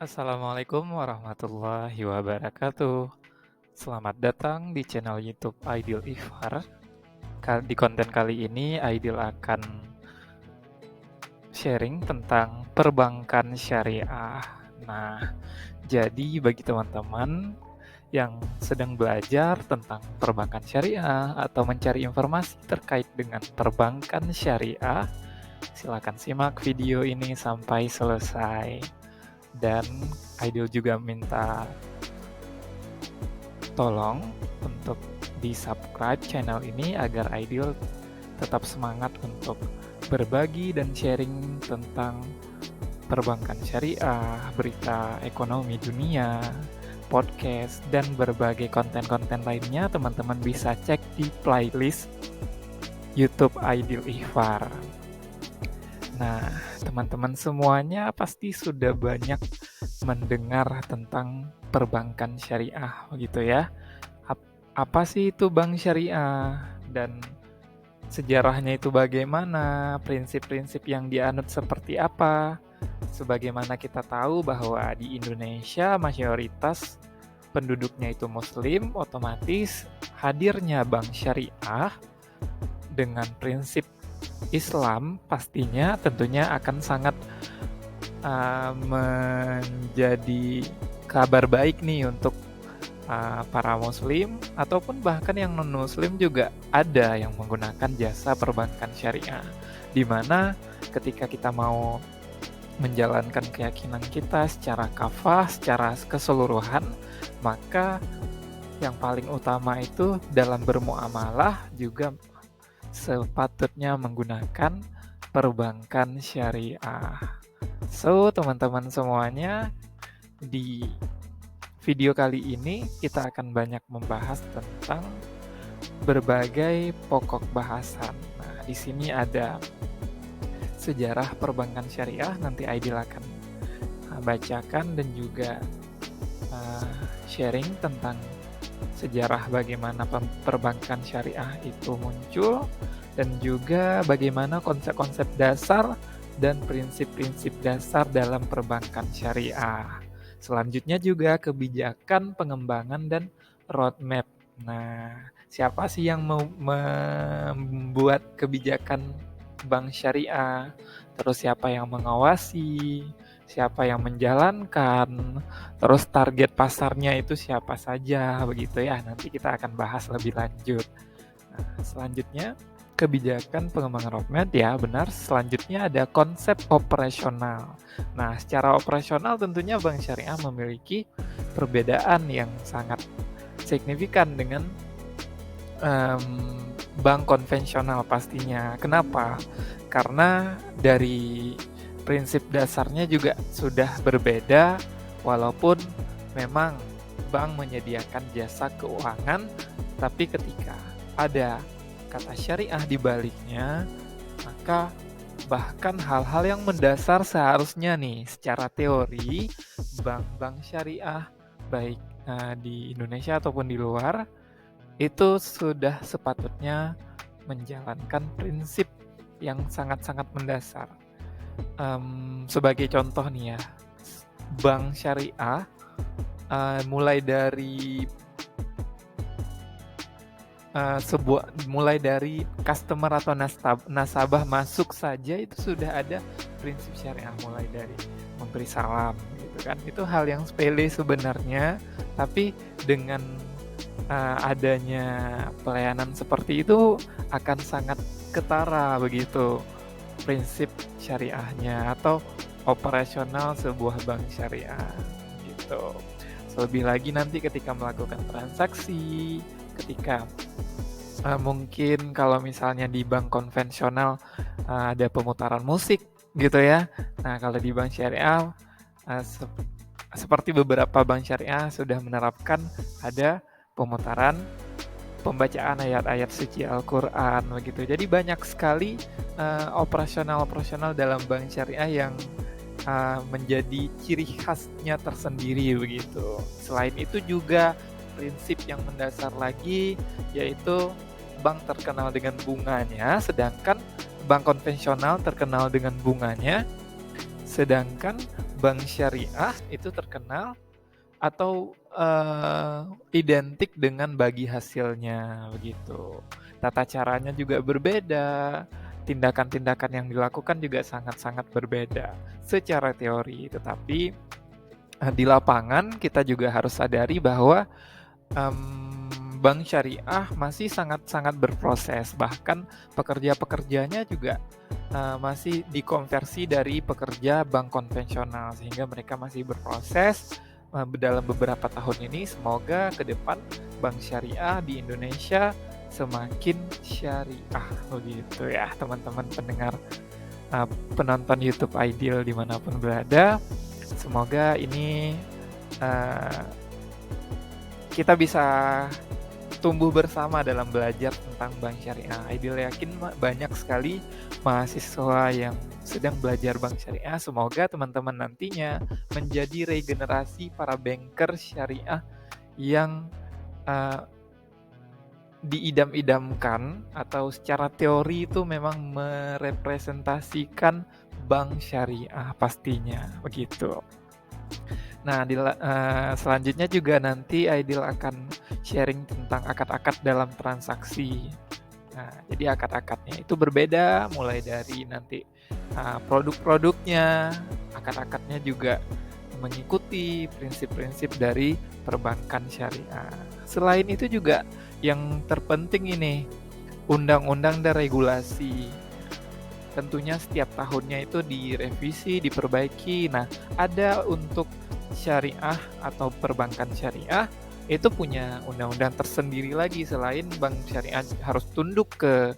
Assalamualaikum warahmatullahi wabarakatuh. Selamat datang di channel YouTube Aidil Ifhar. Di konten kali ini Aidil akan sharing tentang perbankan syariah. Nah, jadi bagi teman-teman yang sedang belajar tentang perbankan syariah atau mencari informasi terkait dengan perbankan syariah, silakan simak video ini sampai selesai. Dan Aidil juga minta tolong untuk di-subscribe channel ini agar Aidil tetap semangat untuk berbagi dan sharing tentang perbankan syariah, berita ekonomi dunia, podcast, dan berbagai konten-konten lainnya. Teman-teman bisa cek di playlist YouTube Aidil Ihfar. Nah, teman-teman semuanya pasti sudah banyak mendengar tentang perbankan syariah, begitu ya. Apa sih itu bank syariah dan sejarahnya itu bagaimana, prinsip-prinsip yang dianut seperti apa. Sebagaimana kita tahu bahwa di Indonesia mayoritas penduduknya itu muslim, otomatis hadirnya bank syariah dengan prinsip Islam pastinya tentunya akan sangat menjadi kabar baik nih untuk para muslim ataupun bahkan yang non-muslim juga ada yang menggunakan jasa perbankan syariah, di mana ketika kita mau menjalankan keyakinan kita secara kafah, secara keseluruhan, maka yang paling utama itu dalam bermuamalah juga sepatutnya menggunakan perbankan syariah. So, teman-teman semuanya, di video kali ini kita akan banyak membahas tentang berbagai pokok bahasan. Nah, di sini ada sejarah perbankan syariah, nanti Aidil akan bacakan dan juga sharing tentang sejarah bagaimana perbankan syariah itu muncul dan juga bagaimana konsep-konsep dasar dan prinsip-prinsip dasar dalam perbankan syariah. Selanjutnya juga kebijakan pengembangan dan roadmap. Nah, siapa sih yang membuat kebijakan bank syariah? Terus siapa yang mengawasi? Siapa yang menjalankan? Terus target pasarnya itu siapa saja? Begitu ya, nanti kita akan bahas lebih lanjut. Nah, selanjutnya kebijakan pengembangan roadmap ya benar. Selanjutnya ada konsep operasional. Nah, secara operasional tentunya bank syariah memiliki perbedaan yang sangat signifikan dengan bank konvensional pastinya. Kenapa? Karena dari prinsip dasarnya juga sudah berbeda, walaupun memang bank menyediakan jasa keuangan, tapi ketika ada kata syariah di baliknya, maka bahkan hal-hal yang mendasar seharusnya nih secara teori bank-bank syariah baik di Indonesia ataupun di luar itu sudah sepatutnya menjalankan prinsip yang sangat-sangat mendasar. Sebagai contoh nih ya, bank syariah mulai dari mulai dari customer atau nasabah masuk saja itu sudah ada prinsip syariah, mulai dari memberi salam gitu kan. Itu hal yang sepele sebenarnya, tapi dengan adanya pelayanan seperti itu akan sangat ketara begitu prinsip syariahnya atau operasional sebuah bank syariah gitu. Lebih lagi nanti ketika melakukan transaksi, ketika mungkin kalau misalnya di bank konvensional ada pemutaran musik gitu ya. Nah, kalau di bank syariah seperti beberapa bank syariah sudah menerapkan ada pemutaran pembacaan ayat-ayat suci Al-Quran begitu. Jadi banyak sekali operasional dalam bank syariah yang menjadi ciri khasnya tersendiri begitu. Selain itu juga prinsip yang mendasar lagi yaitu bank terkenal dengan bunganya, sedangkan bank konvensional terkenal dengan bunganya. Sedangkan bank syariah itu terkenal atau identik dengan bagi hasilnya begitu. Tata caranya juga berbeda, tindakan-tindakan yang dilakukan juga sangat-sangat berbeda secara teori. Tetapi di lapangan kita juga harus sadari bahwa bank syariah masih sangat-sangat berproses, bahkan pekerja-pekerjanya juga masih dikonversi dari pekerja bank konvensional, sehingga mereka masih berproses dalam beberapa tahun ini. Semoga ke depan bank syariah di Indonesia semakin syariah begitu ya teman-teman pendengar, penonton YouTube Ideal dimanapun berada. Semoga ini kita bisa tumbuh bersama dalam belajar tentang bank syariah. Ideal yakin banyak sekali mahasiswa yang sedang belajar bank syariah. Semoga teman-teman nantinya menjadi regenerasi para banker syariah yang diidam-idamkan atau secara teori itu memang merepresentasikan bank syariah pastinya begitu. Nah, selanjutnya juga nanti Aidil akan sharing tentang akad-akad dalam transaksi. Nah, jadi akad-akadnya itu berbeda mulai dari nanti produk-produknya, akad-akadnya juga mengikuti prinsip-prinsip dari perbankan syariah. Selain itu juga yang terpenting ini, undang-undang dan regulasi. Tentunya setiap tahunnya itu direvisi, diperbaiki. Nah, ada untuk syariah atau perbankan syariah itu punya undang-undang tersendiri lagi. Selain bank syariah harus tunduk ke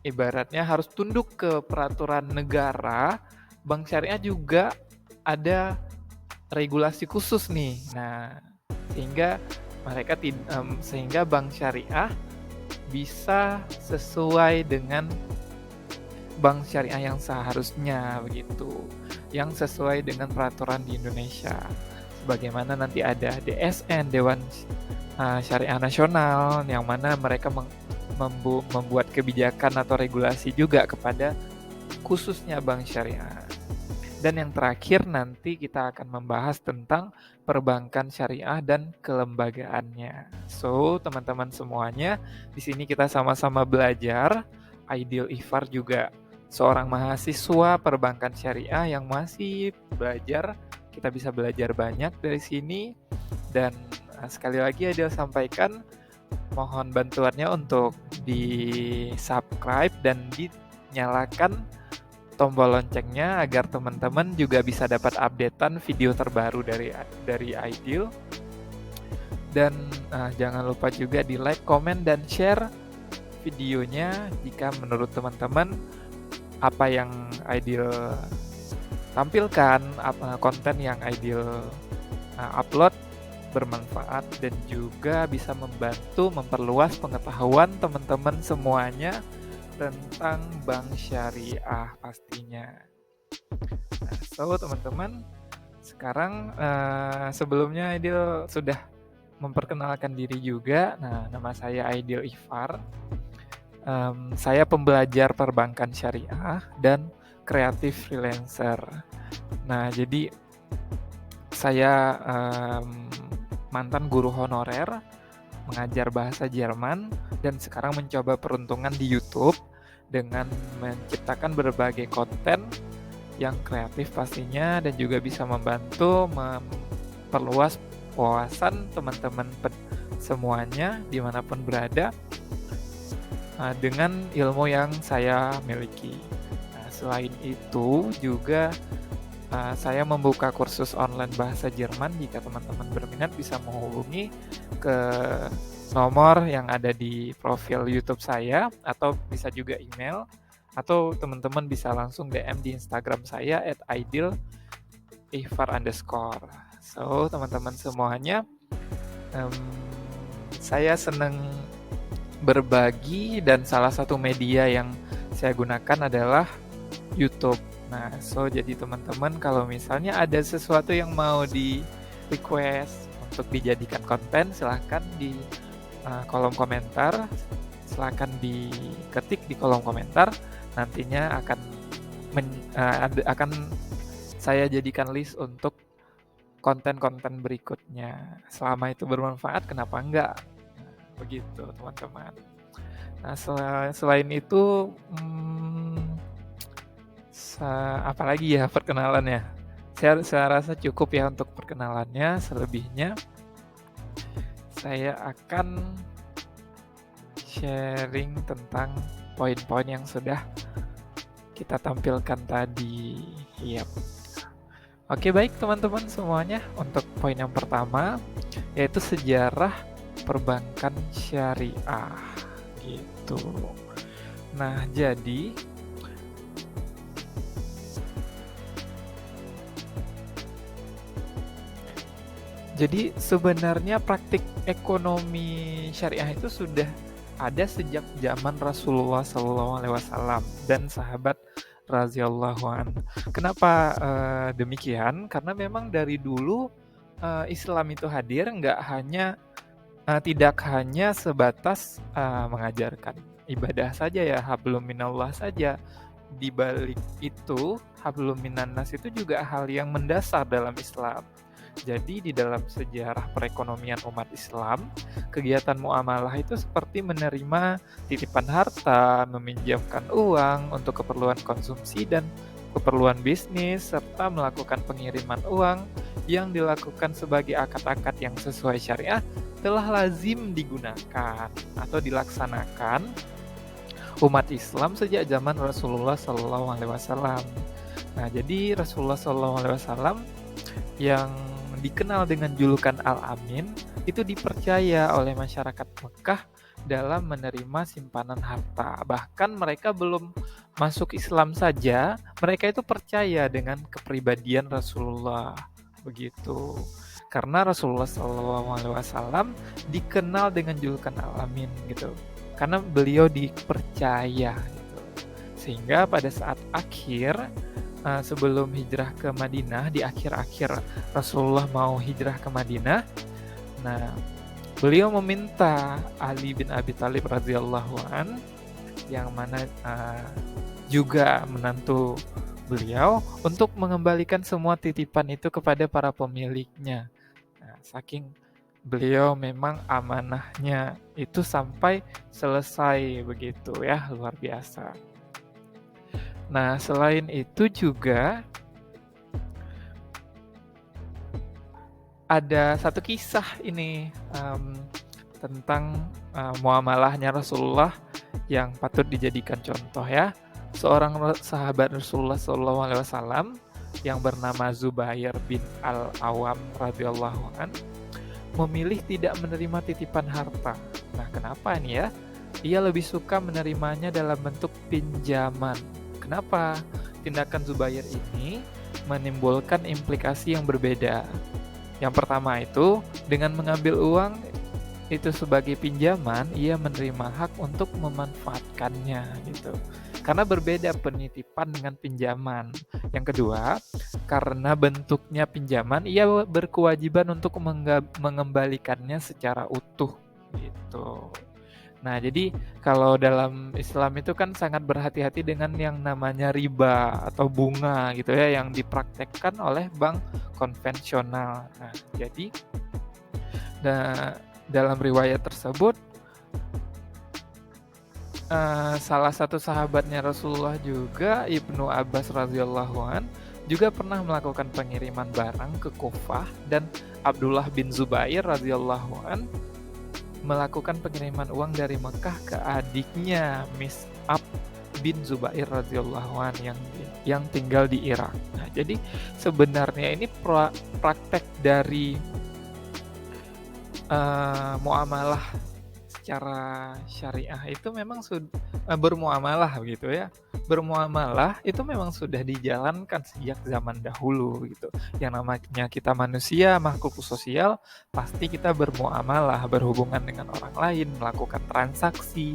ibaratnya harus tunduk ke peraturan negara, bank syariah juga ada regulasi khusus nih. Nah, sehingga bank syariah bisa sesuai dengan bank syariah yang seharusnya begitu, yang sesuai dengan peraturan di Indonesia. Sebagaimana nanti ada DSN, Dewan Syariah Nasional, yang mana mereka membuat kebijakan atau regulasi juga kepada khususnya bank syariah. Dan yang terakhir nanti kita akan membahas tentang perbankan syariah dan kelembagaannya. So, teman-teman semuanya, di sini kita sama-sama belajar. Aidil Ifar juga seorang mahasiswa perbankan syariah yang masih belajar. Kita bisa belajar banyak dari sini. Dan sekali lagi Aidil sampaikan, mohon bantuannya untuk di-subscribe dan dinyalakan tombol loncengnya agar teman-teman juga bisa dapat updatean video terbaru dari Aidil. Dan jangan lupa juga di like, komen, dan share videonya jika menurut teman-teman apa yang Aidil tampilkan, konten yang Aidil upload bermanfaat dan juga bisa membantu memperluas pengetahuan teman-teman semuanya tentang bank syariah pastinya. Nah, so teman-teman, sekarang sebelumnya Aidil sudah memperkenalkan diri juga. Nah, nama saya Aidil Ifar. Saya pembelajar perbankan syariah dan kreatif freelancer. Nah, jadi saya mantan guru honorer, mengajar bahasa Jerman, dan sekarang mencoba peruntungan di YouTube dengan menciptakan berbagai konten yang kreatif pastinya, dan juga bisa membantu memperluas wawasan teman-teman semuanya dimanapun berada dengan ilmu yang saya miliki. Nah, selain itu juga saya membuka kursus online bahasa Jerman. Jika teman-teman berminat bisa menghubungi ke nomor yang ada di profil YouTube saya, atau bisa juga email, atau teman-teman bisa langsung DM di Instagram saya @aidil_ifar_. So, teman-teman semuanya, saya senang berbagi dan salah satu media yang saya gunakan adalah YouTube. Nah, so jadi teman-teman kalau misalnya ada sesuatu yang mau di request untuk dijadikan konten, silahkan di kolom komentar, silahkan diketik di kolom komentar, nantinya akan akan saya jadikan list untuk konten-konten berikutnya. Selama itu bermanfaat, kenapa enggak? Nah, begitu teman-teman. Nah, selain itu, apalagi ya perkenalannya? Saya rasa cukup ya untuk perkenalannya. Selebihnya saya akan sharing tentang poin-poin yang sudah kita tampilkan tadi. Yap. Oke, baik teman-teman semuanya. Untuk poin yang pertama yaitu sejarah perbankan syariah gitu. Nah, jadi sebenarnya praktik ekonomi syariah itu sudah ada sejak zaman Rasulullah SAW dan sahabat radhiyallahu anhu. Kenapa demikian? Karena memang dari dulu Islam itu hadir tidak hanya sebatas mengajarkan ibadah saja ya, hablum minallah saja. Di balik itu, hablum minannas itu juga hal yang mendasar dalam Islam. Jadi di dalam sejarah perekonomian umat Islam, kegiatan muamalah itu seperti menerima titipan harta, meminjamkan uang untuk keperluan konsumsi dan keperluan bisnis, serta melakukan pengiriman uang yang dilakukan sebagai akad-akad yang sesuai syariah telah lazim digunakan atau dilaksanakan umat Islam sejak zaman Rasulullah SAW. Nah, jadi Rasulullah SAW yang dikenal dengan julukan Al-Amin itu dipercaya oleh masyarakat Mekah dalam menerima simpanan harta. Bahkan mereka belum masuk Islam saja, mereka itu percaya dengan kepribadian Rasulullah. Begitu. Karena Rasulullah SAW dikenal dengan julukan Al-Amin gitu. Karena beliau dipercaya gitu. Sehingga pada saat sebelum hijrah ke Madinah, di akhir-akhir Rasulullah mau hijrah ke Madinah, nah beliau meminta Ali bin Abi Thalib radhiyallahu an, yang mana juga menantu beliau, untuk mengembalikan semua titipan itu kepada para pemiliknya. Nah, saking beliau memang amanahnya itu sampai selesai begitu ya, luar biasa. Nah, selain itu juga ada satu kisah ini tentang muamalahnya Rasulullah yang patut dijadikan contoh ya. Seorang sahabat Rasulullah SAW yang bernama Zubair bin Al-Awam radhiyallahu an memilih tidak menerima titipan harta. Nah, kenapa nih ya? Ia lebih suka menerimanya dalam bentuk pinjaman. Kenapa? Tindakan Zubair ini menimbulkan implikasi yang berbeda. Yang pertama itu, dengan mengambil uang itu sebagai pinjaman, ia menerima hak untuk memanfaatkannya gitu. Karena berbeda penitipan dengan pinjaman. Yang kedua, karena bentuknya pinjaman, ia berkewajiban untuk mengembalikannya secara utuh gitu. Nah, jadi kalau dalam Islam itu kan sangat berhati-hati dengan yang namanya riba atau bunga gitu ya, yang dipraktekkan oleh bank konvensional. Nah, jadi dalam riwayat tersebut, salah satu sahabatnya Rasulullah juga, Ibnu Abbas radhiyallahu an, juga pernah melakukan pengiriman barang ke Kufah, dan Abdullah bin Zubair radhiyallahu an melakukan pengiriman uang dari Mekah ke adiknya Mis'ab bin Zubair radhiyallahu an yang tinggal di Irak. Nah, jadi sebenarnya ini praktek dari muamalah secara syariah itu memang bermuamalah gitu ya. Bermuamalah itu memang sudah dijalankan sejak zaman dahulu gitu. Yang namanya kita manusia, makhluk sosial, pasti kita bermuamalah, berhubungan dengan orang lain, melakukan transaksi.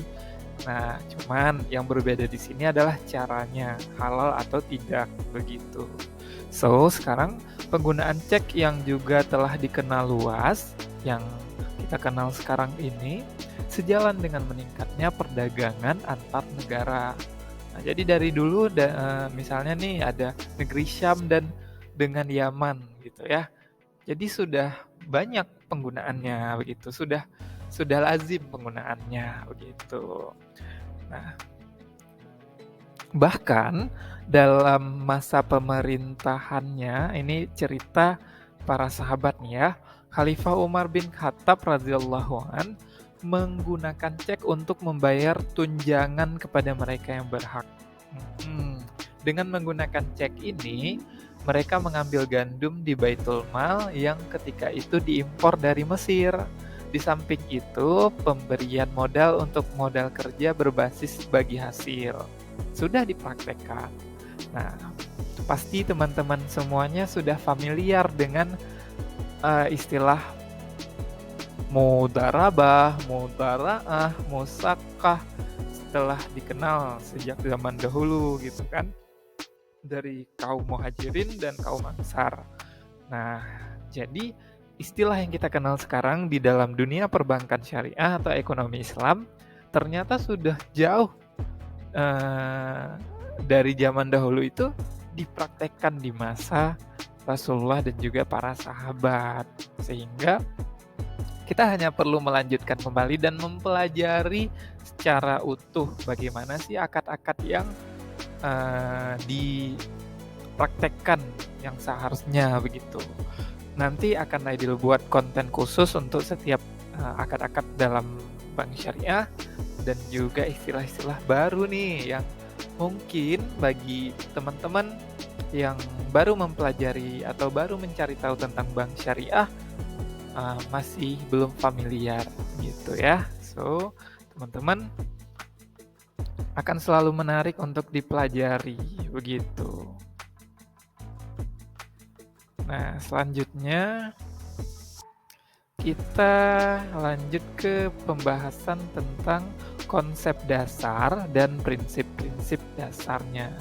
Nah, cuman yang berbeda di sini adalah caranya, halal atau tidak begitu. So, sekarang penggunaan cek yang juga telah dikenal luas, yang kita kenal sekarang ini, sejalan dengan meningkatnya perdagangan antar negara. Nah, jadi dari dulu misalnya nih ada negeri Syam dan dengan Yaman gitu ya. Jadi sudah banyak penggunaannya begitu, sudah lazim penggunaannya begitu. Nah, bahkan dalam masa pemerintahannya, ini cerita para sahabat nih ya, Khalifah Umar bin Khattab radhiyallahu an menggunakan cek untuk membayar tunjangan kepada mereka yang berhak. Dengan menggunakan cek ini, mereka mengambil gandum di Baitul Mal yang ketika itu diimpor dari Mesir. Di samping itu, pemberian modal untuk modal kerja berbasis bagi hasil sudah dipraktekkan. Nah, pasti teman-teman semuanya sudah familiar dengan istilah mudarabah, mudaraah, musakah, telah dikenal sejak zaman dahulu gitu kan, dari kaum muhajirin dan kaum ansar. Nah, jadi istilah yang kita kenal sekarang di dalam dunia perbankan syariah atau ekonomi Islam ternyata sudah jauh dari zaman dahulu itu dipraktekkan di masa Rasulullah dan juga para sahabat, sehingga kita hanya perlu melanjutkan kembali dan mempelajari secara utuh bagaimana sih akad-akad yang dipraktekkan yang seharusnya begitu. Nanti akan Aidil buat konten khusus untuk setiap akad-akad dalam bank syariah dan juga istilah-istilah baru nih yang mungkin bagi teman-teman yang baru mempelajari atau baru mencari tahu tentang bank syariah masih belum familiar gitu ya. So, teman-teman akan selalu menarik untuk dipelajari begitu. Nah, selanjutnya kita lanjut ke pembahasan tentang konsep dasar dan prinsip-prinsip dasarnya.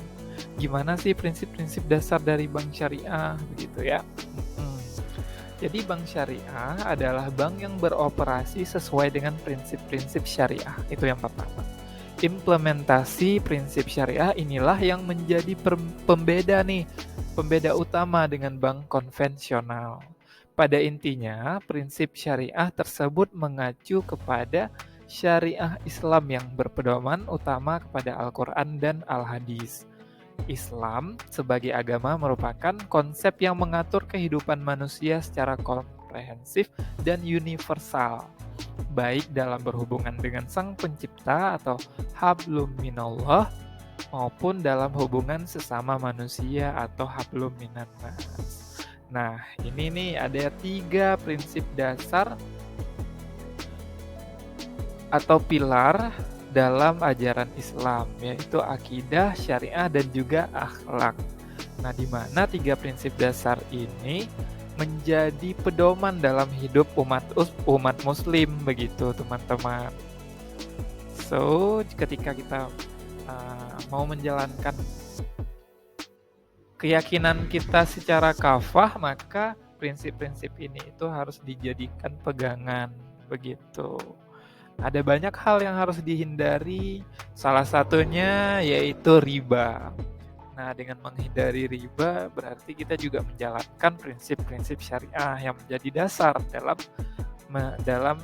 Gimana sih prinsip-prinsip dasar dari bank syariah begitu ya? Jadi bank syariah adalah bank yang beroperasi sesuai dengan prinsip-prinsip syariah. Itu yang pertama. Implementasi prinsip syariah inilah yang menjadi pembeda utama dengan bank konvensional. Pada intinya, prinsip syariah tersebut mengacu kepada syariah Islam yang berpedoman utama kepada Al-Quran dan Al-Hadis. Islam sebagai agama merupakan konsep yang mengatur kehidupan manusia secara komprehensif dan universal, baik dalam berhubungan dengan Sang Pencipta atau hablum minallah, maupun dalam hubungan sesama manusia atau hablum minannas. Nah, ini nih ada 3 prinsip dasar atau pilar dalam ajaran Islam, yaitu akidah, syariah, dan juga akhlak. Nah, di mana 3 prinsip dasar ini menjadi pedoman dalam hidup umat muslim begitu, teman-teman. So, ketika kita mau menjalankan keyakinan kita secara kafah, maka prinsip-prinsip ini itu harus dijadikan pegangan begitu. Ada banyak hal yang harus dihindari, salah satunya yaitu riba. Nah, dengan menghindari riba berarti kita juga menjalankan prinsip-prinsip syariah yang menjadi dasar dalam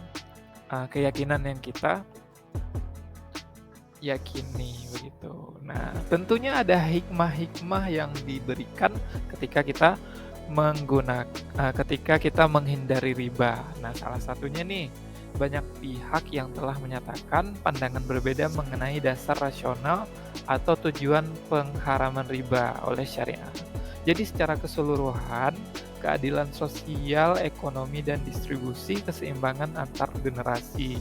keyakinan yang kita yakini begitu. Nah, tentunya ada hikmah-hikmah yang diberikan ketika kita ketika kita menghindari riba. Nah, salah satunya nih, banyak pihak yang telah menyatakan pandangan berbeda mengenai dasar rasional atau tujuan pengharaman riba oleh syariah. Jadi secara keseluruhan, keadilan sosial, ekonomi, dan distribusi, keseimbangan antar generasi,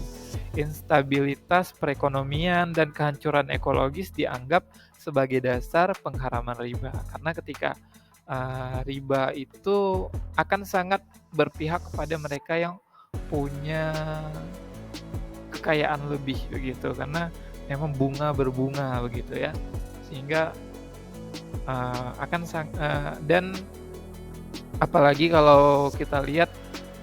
instabilitas perekonomian, dan kehancuran ekologis dianggap sebagai dasar pengharaman riba. Karena ketika riba itu akan sangat berpihak kepada mereka yang punya kekayaan lebih begitu, karena memang berbunga begitu ya, sehingga dan apalagi kalau kita lihat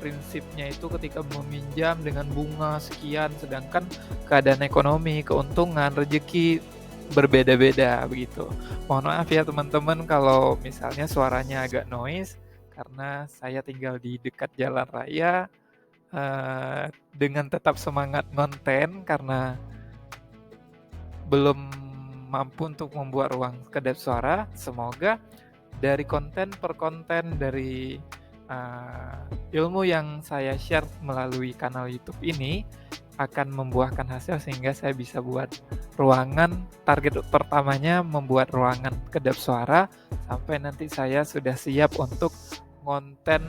prinsipnya itu ketika meminjam dengan bunga sekian, sedangkan keadaan ekonomi, keuntungan, rezeki berbeda-beda begitu. Mohon maaf ya teman-teman kalau misalnya suaranya agak noise karena saya tinggal di dekat jalan raya, dengan tetap semangat konten karena belum mampu untuk membuat ruang kedap suara. Semoga dari konten per konten, dari ilmu yang saya share melalui kanal YouTube ini akan membuahkan hasil sehingga saya bisa buat ruangan. Target pertamanya membuat ruangan kedap suara sampai nanti saya sudah siap untuk konten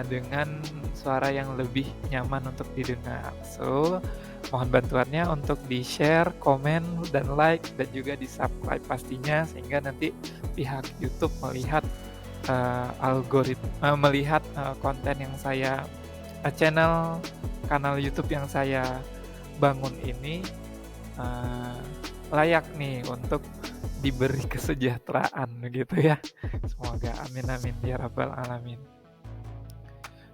dengan suara yang lebih nyaman untuk didengar. So, mohon bantuannya untuk di-share, komen, dan like, dan juga di-subscribe pastinya sehingga nanti pihak YouTube melihat melihat konten yang saya kanal YouTube yang saya bangun ini layak nih untuk diberi kesejahteraan gitu ya. Semoga amin amin ya rabbal alamin.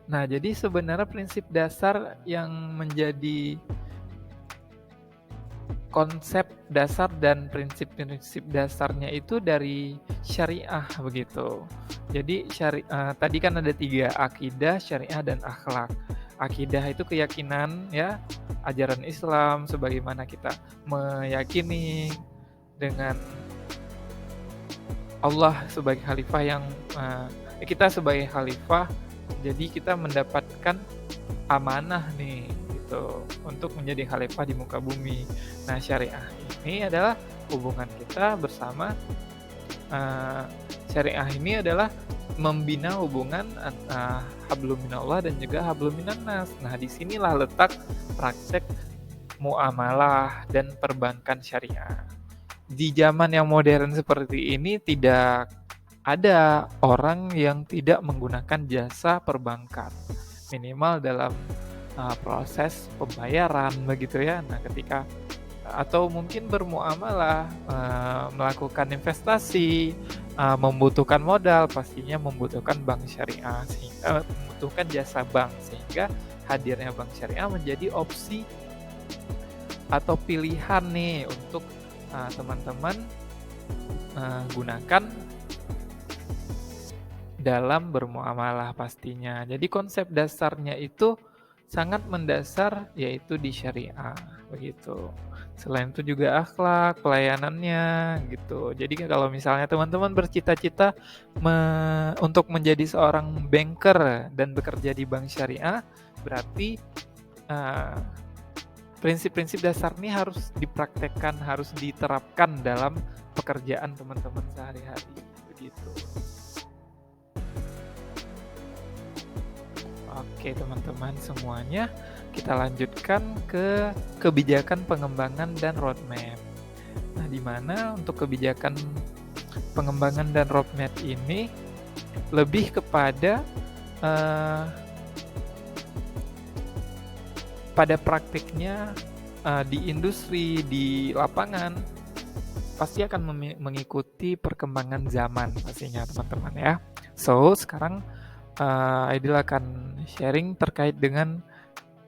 Nah, jadi sebenarnya prinsip dasar yang menjadi konsep dasar dan prinsip-prinsip dasarnya itu dari syariah begitu. Jadi tadi kan ada 3, akidah, syariah, dan akhlak. Akidah itu keyakinan ya, ajaran Islam sebagaimana kita meyakini dengan Allah sebagai khalifah yang kita sebagai khalifah, jadi kita mendapatkan amanah nih gitu untuk menjadi khalifah di muka bumi. Nah, syariah ini adalah hubungan kita bersama syariah ini adalah membina hubungan hablum minallah dan juga hablum minannas. Nah, disinilah letak praktek muamalah dan perbankan syariah. Di zaman yang modern seperti ini tidak ada orang yang tidak menggunakan jasa perbankan, minimal dalam proses pembayaran begitu ya. Nah, ketika atau mungkin bermuamalah, melakukan investasi, membutuhkan modal, pastinya membutuhkan bank syariah, sehingga membutuhkan jasa bank, sehingga hadirnya bank syariah menjadi opsi atau pilihan nih untuk teman-teman gunakan dalam bermuamalah pastinya. Jadi konsep dasarnya itu sangat mendasar yaitu di syariah begitu. Selain itu juga akhlak, pelayanannya gitu. Jadi kalau misalnya teman-teman bercita-cita untuk menjadi seorang banker dan bekerja di bank syariah, berarti prinsip-prinsip dasar ini harus dipraktekkan, harus diterapkan dalam pekerjaan teman-teman sehari-hari begitu. Oke teman-teman semuanya, kita lanjutkan ke kebijakan pengembangan dan roadmap. Nah, di mana untuk kebijakan pengembangan dan roadmap ini lebih kepada pada praktiknya di industri, di lapangan, pasti akan mengikuti perkembangan zaman pastinya teman-teman ya. So, sekarang Aidil akan sharing terkait dengan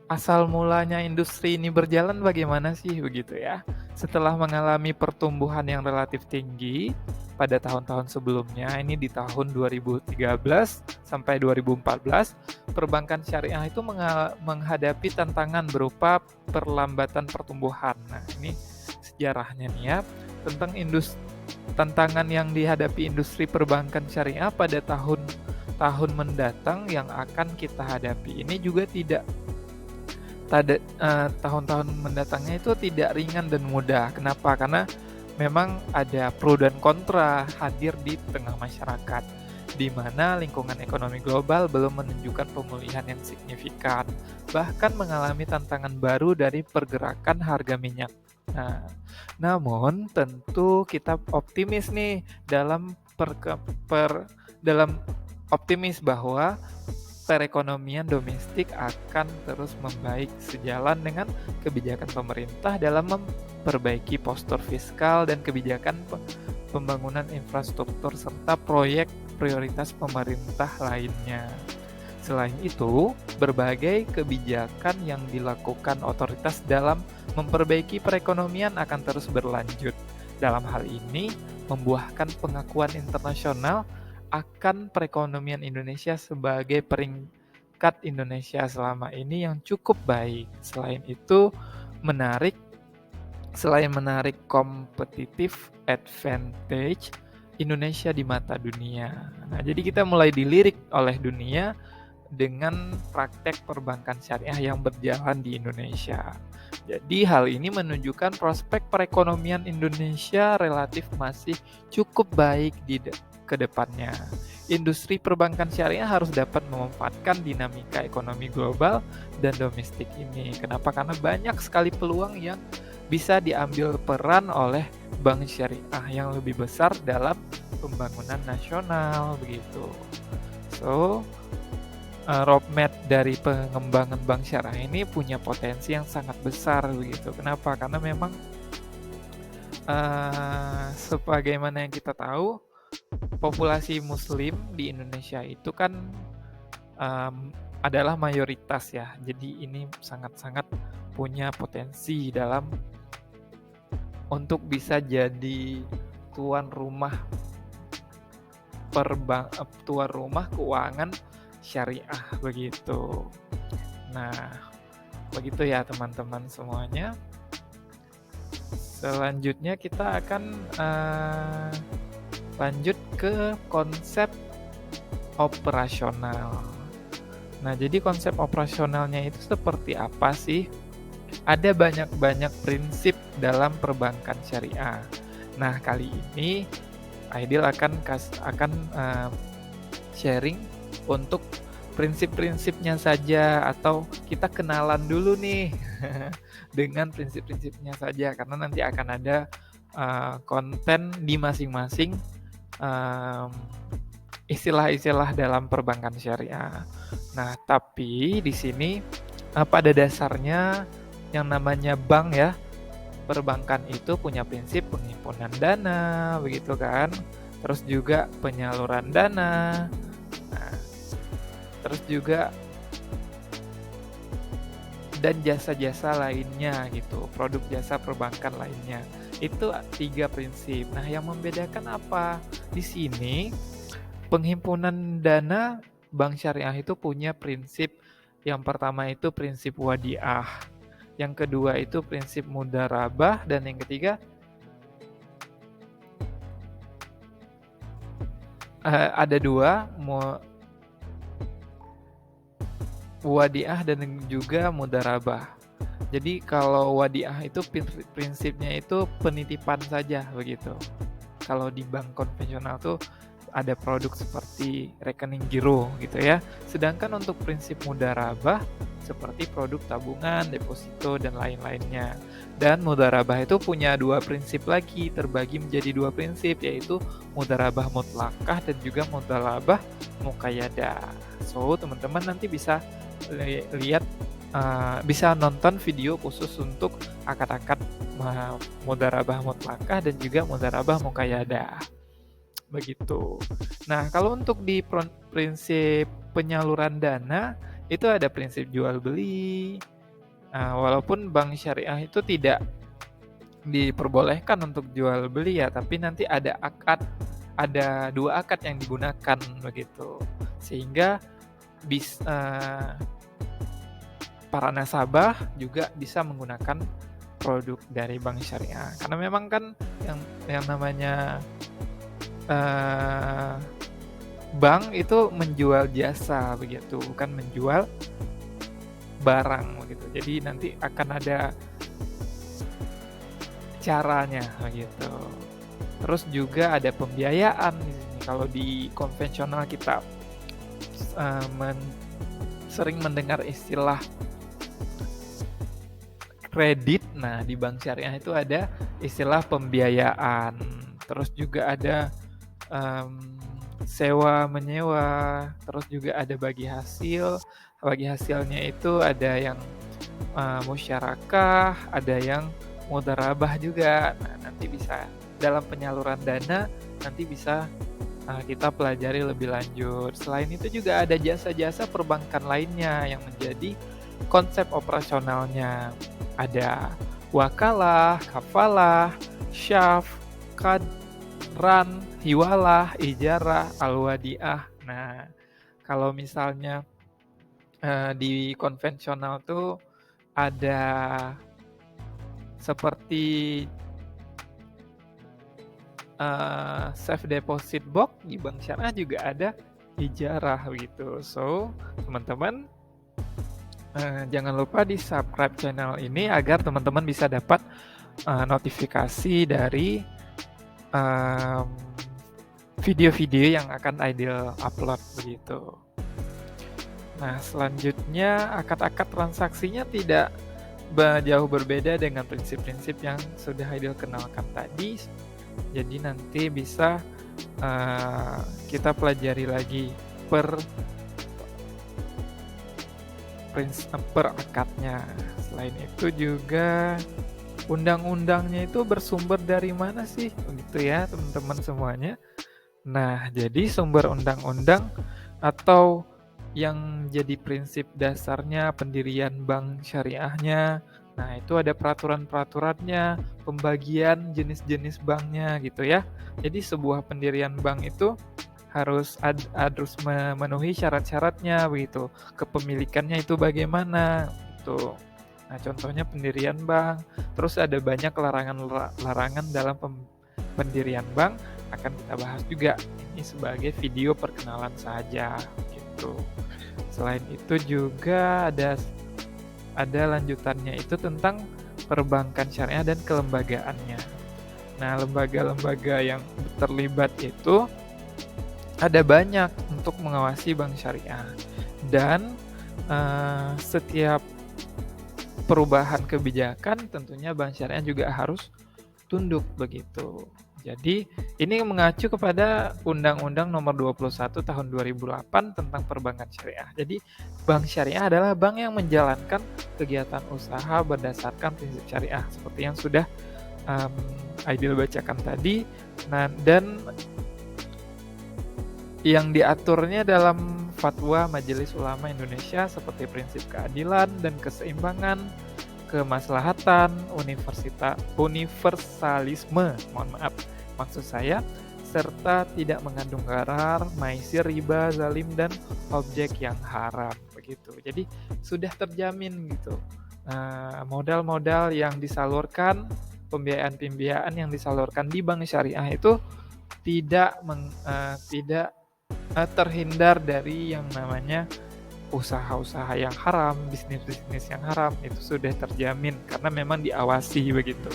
asal mulanya industri ini berjalan bagaimana sih begitu ya. Setelah mengalami pertumbuhan yang relatif tinggi pada tahun-tahun sebelumnya, ini di tahun 2013 sampai 2014, perbankan syariah itu menghadapi tantangan berupa perlambatan pertumbuhan. Nah, ini sejarahnya nih ya, tentang tantangan yang dihadapi industri perbankan syariah pada tahun mendatang yang akan kita hadapi ini juga tahun-tahun mendatangnya itu tidak ringan dan mudah. Kenapa? Karena memang ada pro dan kontra hadir di tengah masyarakat, di mana lingkungan ekonomi global belum menunjukkan pemulihan yang signifikan, bahkan mengalami tantangan baru dari pergerakan harga minyak. Nah, namun tentu kita optimis nih dalam optimis bahwa perekonomian domestik akan terus membaik sejalan dengan kebijakan pemerintah dalam memperbaiki postur fiskal dan kebijakan pembangunan infrastruktur serta proyek prioritas pemerintah lainnya. Selain itu, berbagai kebijakan yang dilakukan otoritas dalam memperbaiki perekonomian akan terus berlanjut. Dalam hal ini, membuahkan pengakuan internasional akan perekonomian Indonesia sebagai peringkat Indonesia selama ini yang cukup baik. Menarik Selain menarik competitive advantage Indonesia di mata dunia. Nah, jadi kita mulai dilirik oleh dunia dengan praktek perbankan syariah yang berjalan di Indonesia. Jadi hal ini menunjukkan prospek perekonomian Indonesia relatif masih cukup baik ke depannya. Industri perbankan syariah harus dapat memanfaatkan dinamika ekonomi global dan domestik ini. Kenapa? Karena banyak sekali peluang yang bisa diambil peran oleh bank syariah yang lebih besar dalam pembangunan nasional begitu. So, roadmap dari pengembangan bank syariah ini punya potensi yang sangat besar begitu. Kenapa? Karena memang sebagaimana yang kita tahu, populasi Muslim di Indonesia itu kan adalah mayoritas ya. Jadi ini sangat-sangat punya potensi untuk bisa jadi tuan rumah keuangan syariah begitu. Nah, begitu ya teman-teman semuanya. Selanjutnya kita akan lanjut ke konsep operasional. Nah, jadi konsep operasionalnya itu seperti apa sih? Ada banyak prinsip dalam perbankan syariah. Nah, kali ini Aidil akan sharing untuk prinsip-prinsipnya saja, atau kita kenalan dulu nih dengan prinsip-prinsipnya saja, karena nanti akan ada konten di masing-masing istilah-istilah dalam perbankan syariah. Nah, tapi di sini pada dasarnya yang namanya bank ya, perbankan itu punya prinsip penghimpunan dana, begitu kan? Terus juga penyaluran dana. Nah, terus juga dan jasa-jasa lainnya gitu, produk jasa perbankan lainnya. Itu 3 prinsip. Nah, yang membedakan apa? Di sini penghimpunan dana bank syariah itu punya prinsip. Yang pertama itu prinsip wadiah. Yang kedua itu prinsip mudharabah, dan yang ketiga ada 2, wadiah dan juga mudharabah. Jadi kalau wadiah itu prinsipnya itu penitipan saja begitu. Kalau di bank konvensional tuh ada produk seperti rekening giro gitu ya. Sedangkan untuk prinsip mudharabah seperti produk tabungan, deposito, dan lain-lainnya. Dan mudharabah itu punya 2 prinsip lagi, terbagi menjadi 2 prinsip, yaitu mudharabah mutlakah dan juga mudharabah muqayyadah. So, teman-teman nanti bisa lihat, bisa nonton video khusus untuk akad-akad mudharabah mutlakah dan juga mudharabah muqayyadah. Begitu. Nah, kalau untuk di prinsip penyaluran dana, itu ada prinsip jual beli. Walaupun bank syariah itu tidak diperbolehkan untuk jual beli ya, tapi nanti ada 2 akad yang digunakan begitu. Sehingga para nasabah juga bisa menggunakan produk dari bank syariah. Karena memang kan yang namanya bank itu menjual jasa begitu, bukan menjual barang begitu. Jadi nanti akan ada caranya begitu. Terus juga ada pembiayaan di sini. Kalau di konvensional kita sering mendengar istilah kredit. Nah, di bank syariah itu ada istilah pembiayaan. Terus juga ada sewa menyewa, terus juga ada bagi hasil. Bagi hasilnya itu ada yang musyarakah, ada yang mudharabah juga. Nah, nanti bisa dalam penyaluran dana nanti bisa kita pelajari lebih lanjut. Selain itu juga ada jasa-jasa perbankan lainnya yang menjadi konsep operasionalnya. Ada wakalah, kafalah, syaf, akad, ran, hiwalah, ijarah, al-wadiah. Nah, kalau misalnya di konvensional tuh ada seperti safe deposit box, di bank syariah juga ada ijarah gitu. So, teman-teman jangan lupa di subscribe channel ini agar teman-teman bisa dapat notifikasi dari video-video yang akan Aidil upload begitu. Nah, selanjutnya akad-akad transaksinya tidak jauh berbeda dengan prinsip-prinsip yang sudah Aidil kenalkan tadi. Jadi nanti bisa kita pelajari lagi per akadnya. Selain itu juga undang-undangnya itu bersumber dari mana sih? Begitu ya teman-teman semuanya. Nah, jadi sumber undang-undang atau yang jadi prinsip dasarnya pendirian bank syariahnya. Nah, itu ada peraturan-peraturannya, pembagian jenis-jenis banknya gitu ya. Jadi sebuah pendirian bank itu harus memenuhi syarat-syaratnya begitu. Kepemilikannya itu bagaimana gitu. Nah, contohnya pendirian bank. Terus ada banyak larangan dalam pendirian bank akan kita bahas juga. Ini sebagai video perkenalan saja gitu. Selain itu juga ada lanjutannya itu tentang perbankan syariah dan kelembagaannya. Nah, lembaga-lembaga yang terlibat itu ada banyak untuk mengawasi bank syariah. Dan setiap perubahan kebijakan tentunya bank syariah juga harus tunduk begitu. Jadi ini mengacu kepada Undang-Undang Nomor 21 Tahun 2008 tentang Perbankan Syariah. Jadi bank syariah adalah bank yang menjalankan kegiatan usaha berdasarkan prinsip syariah seperti yang sudah Aidil bacakan tadi. Nah, dan yang diaturnya dalam fatwa Majelis Ulama Indonesia seperti prinsip keadilan dan keseimbangan, kemaslahatan, universalisme, mohon maaf, maksud saya, serta tidak mengandung gharar, maisir, riba, zalim, dan objek yang haram. Begitu. Jadi sudah terjamin gitu. Modal-modal yang disalurkan, pembiayaan-pembiayaan yang disalurkan di bank syariah itu tidak terhindar dari yang namanya usaha-usaha yang haram, bisnis-bisnis yang haram, itu sudah terjamin karena memang diawasi begitu.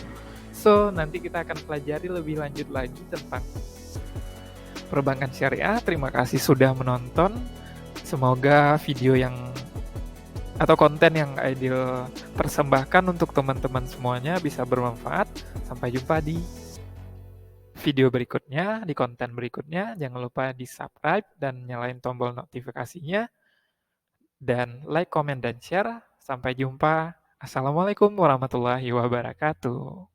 So, nanti kita akan pelajari lebih lanjut lagi tentang perbankan syariah. Terima kasih sudah menonton. Semoga video atau konten yang Aidil persembahkan untuk teman-teman semuanya bisa bermanfaat. Sampai jumpa di video berikutnya, di konten berikutnya. Jangan lupa di subscribe dan nyalain tombol notifikasinya. Dan like, comment, dan share. Sampai jumpa. Assalamualaikum warahmatullahi wabarakatuh.